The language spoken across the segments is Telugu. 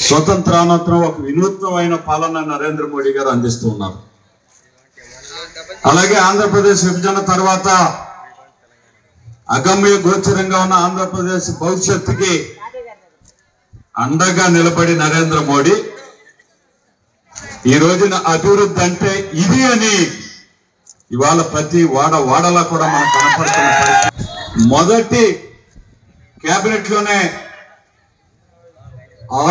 స్వతంత్రానంతరం ఒక వినూత్నమైన పాలన నరేంద్ర మోడీ గారు అందిస్తూ ఉన్నారు. అలాగే ఆంధ్రప్రదేశ్ విభజన తర్వాత అగమ్య గోచరంగా ఉన్న ఆంధ్రప్రదేశ్ భవిష్యత్తుకి అండగా నిలబడి నరేంద్ర మోడీ ఈ రోజున అభివృద్ధి అంటే ఇది అని ఇవాళ ప్రతి వాడలా కూడా మనకు కనపడుతున్న పరిస్థితి. మొదటి కేబినెట్ లోనే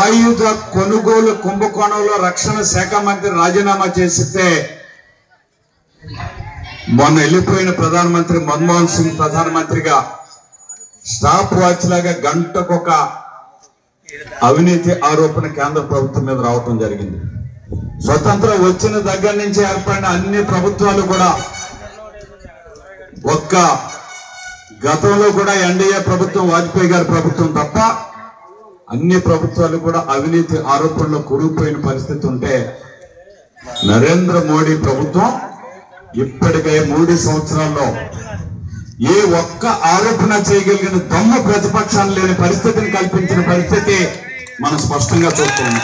ఆయుధ కొనుగోలు కుంభకోణంలో రక్షణ శాఖ మంత్రి రాజీనామా చేసితే మొన్న వెళ్ళిపోయిన ప్రధానమంత్రి మన్మోహన్ సింగ్ ప్రధానమంత్రిగా స్టాప్ వాచ్ లాగా గంటకొక అవినీతి ఆరోపణ కేంద్ర ప్రభుత్వం మీద రావటం జరిగింది. స్వతంత్రం వచ్చిన దగ్గర నుంచి ఏర్పడిన అన్ని ప్రభుత్వాలు కూడా ఒక్క గతంలో కూడా ఎన్డీఏ ప్రభుత్వం వాజ్పేయి గారి ప్రభుత్వం తప్ప అన్ని ప్రభుత్వాలు కూడా అవినీతి ఆరోపణలో కూరుకుపోయిన పరిస్థితి ఉంటే నరేంద్ర మోడీ ప్రభుత్వం ఇప్పటికే 3 సంవత్సరాల్లో ఏ ఒక్క ఆరోపణ చేయగలిగిన దమ్ము ప్రతిపక్షాలు లేని పరిస్థితిని కల్పించిన పరిస్థితి మనం స్పష్టంగా చూస్తున్నాం.